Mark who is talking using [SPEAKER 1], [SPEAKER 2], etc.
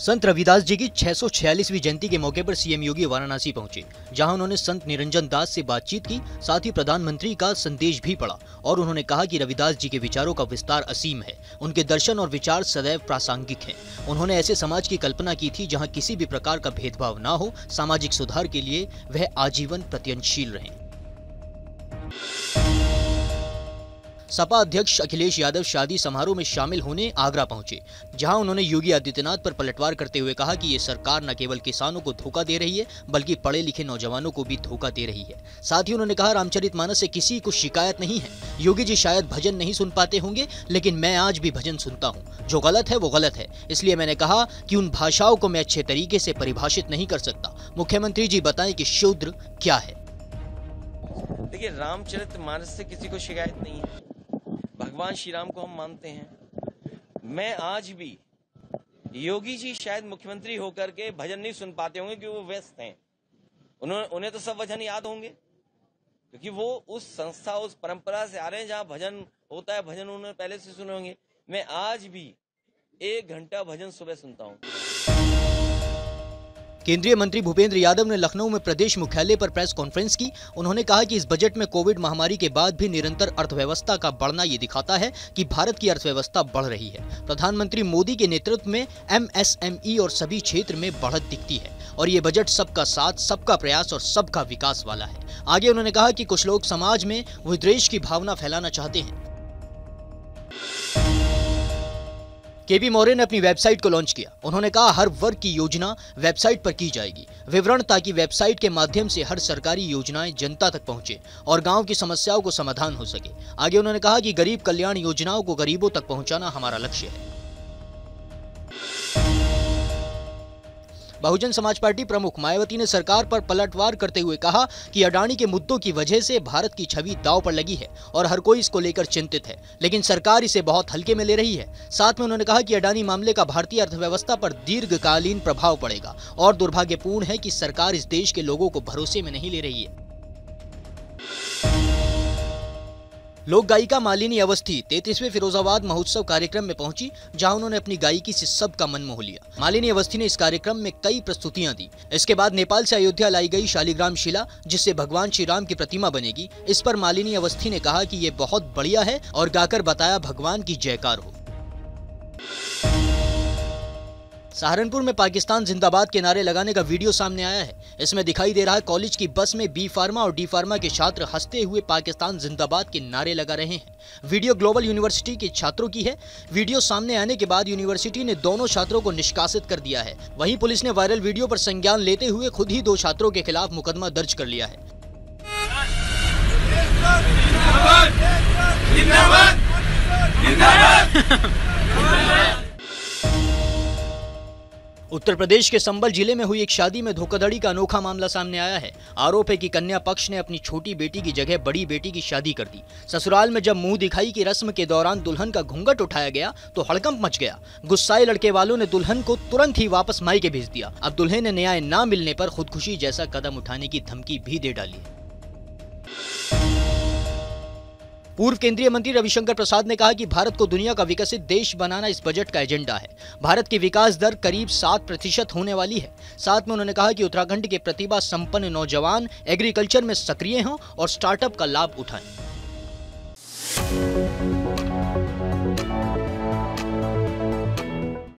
[SPEAKER 1] संत रविदास जी की 646वीं जयंती के मौके पर सीएम योगी वाराणसी पहुंचे, जहां उन्होंने संत निरंजन दास से बातचीत की। साथ ही प्रधानमंत्री का संदेश भी पढ़ा और उन्होंने कहा कि रविदास जी के विचारों का विस्तार असीम है। उनके दर्शन और विचार सदैव प्रासंगिक हैं। उन्होंने ऐसे समाज की कल्पना की थी जहां किसी भी प्रकार का भेदभाव न हो। सामाजिक सुधार के लिए वह आजीवन प्रयत्नशील रहे। सपा अध्यक्ष अखिलेश यादव शादी समारोह में शामिल होने आगरा पहुंचे, जहां उन्होंने योगी आदित्यनाथ पर पलटवार करते हुए कहा कि ये सरकार न केवल किसानों को धोखा दे रही है, बल्कि पढ़े लिखे नौजवानों को भी धोखा दे रही है। साथ ही उन्होंने कहा, रामचरितमानस से किसी को शिकायत नहीं है। योगी जी शायद भजन नहीं सुन पाते होंगे, लेकिन मैं आज भी भजन सुनता हूँ। जो गलत है वो गलत है, इसलिए मैंने कहा कि उन भाषाओं को मैं अच्छे तरीके से परिभाषित नहीं कर सकता। मुख्यमंत्री जी बताएं कि शूद्र क्या है।
[SPEAKER 2] देखिए, रामचरितमानस से किसी को शिकायत नहीं है। भगवान श्री राम को हम मानते हैं। मैं आज भी, योगी जी शायद मुख्यमंत्री होकर के भजन नहीं सुन पाते होंगे क्योंकि वो व्यस्त हैं। उन्हें तो सब भजन याद होंगे, क्योंकि वो उस संस्था, उस परंपरा से आ रहे हैं जहां भजन होता है। भजन उन्होंने पहले से सुने होंगे। मैं आज भी 1 घंटा भजन सुबह सुनता हूं।
[SPEAKER 1] केंद्रीय मंत्री भूपेंद्र यादव ने लखनऊ में प्रदेश मुख्यालय पर प्रेस कॉन्फ्रेंस की। उन्होंने कहा कि इस बजट में कोविड महामारी के बाद भी निरंतर अर्थव्यवस्था का बढ़ना ये दिखाता है कि भारत की अर्थव्यवस्था बढ़ रही है। प्रधानमंत्री मोदी के नेतृत्व में एमएसएमई और सभी क्षेत्र में बढ़त दिखती है और ये बजट सबका साथ, सबका प्रयास और सबका विकास वाला है। आगे उन्होंने कहा कि कुछ लोग समाज में विद्वेष की भावना फैलाना चाहते हैं। केपी मौर्य ने अपनी वेबसाइट को लॉन्च किया। उन्होंने कहा, हर वर्ग की योजना वेबसाइट पर की जाएगी। विवरण ताकि वेबसाइट के माध्यम से हर सरकारी योजनाएं जनता तक पहुंचे और गांव की समस्याओं को समाधान हो सके। आगे उन्होंने कहा कि गरीब कल्याण योजनाओं को गरीबों तक पहुंचाना हमारा लक्ष्य है। बहुजन समाज पार्टी प्रमुख मायावती ने सरकार पर पलटवार करते हुए कहा कि अडानी के मुद्दों की वजह से भारत की छवि दांव पर लगी है और हर कोई इसको लेकर चिंतित है, लेकिन सरकार इसे बहुत हल्के में ले रही है। साथ में उन्होंने कहा कि अडानी मामले का भारतीय अर्थव्यवस्था पर दीर्घकालीन प्रभाव पड़ेगा और दुर्भाग्यपूर्ण है कि सरकार इस देश के लोगों को भरोसे में नहीं ले रही है। लोक गायिका मालिनी अवस्थी 33वें फिरोजाबाद महोत्सव कार्यक्रम में पहुंची, जहां उन्होंने अपनी गायकी से सबका मन मोह लिया। मालिनी अवस्थी ने इस कार्यक्रम में कई प्रस्तुतियां दी। इसके बाद नेपाल से अयोध्या लाई गई शालिग्राम शिला, जिससे भगवान श्री राम की प्रतिमा बनेगी, इस पर मालिनी अवस्थी ने कहा कि ये बहुत बढ़िया है और गाकर बताया भगवान की जयकार हो। सहारनपुर में पाकिस्तान जिंदाबाद के नारे लगाने का वीडियो सामने आया है। इसमें दिखाई दे रहा है कॉलेज की बस में बी फार्मा और डी फार्मा के छात्र हंसते हुए पाकिस्तान जिंदाबाद के नारे लगा रहे हैं। वीडियो ग्लोबल यूनिवर्सिटी के छात्रों की है। वीडियो सामने आने के बाद यूनिवर्सिटी ने दोनों छात्रों को निष्कासित कर दिया है। वहीं पुलिस ने वायरल वीडियो पर संज्ञान लेते हुए खुद ही 2 छात्रों के खिलाफ मुकदमा दर्ज कर लिया है। उत्तर प्रदेश के संबल जिले में हुई एक शादी में धोखाधड़ी का अनोखा मामला सामने आया है। आरोप है कि कन्या पक्ष ने अपनी छोटी बेटी की जगह बड़ी बेटी की शादी कर दी। ससुराल में जब मुंह दिखाई की रस्म के दौरान दुल्हन का घूंघट उठाया गया तो हड़कंप मच गया। गुस्साए लड़के वालों ने दुल्हन को तुरंत ही वापस मायके भेज दिया। अब दुल्हे ने न्याय न मिलने पर खुदकुशी जैसा कदम उठाने की धमकी भी दे डाली। पूर्व केंद्रीय मंत्री रविशंकर प्रसाद ने कहा कि भारत को दुनिया का विकसित देश बनाना इस बजट का एजेंडा है। भारत की विकास दर करीब 7% होने वाली है। साथ में उन्होंने कहा कि उत्तराखंड के प्रतिभा संपन्न नौजवान एग्रीकल्चर में सक्रिय हों और स्टार्टअप का लाभ उठाएं।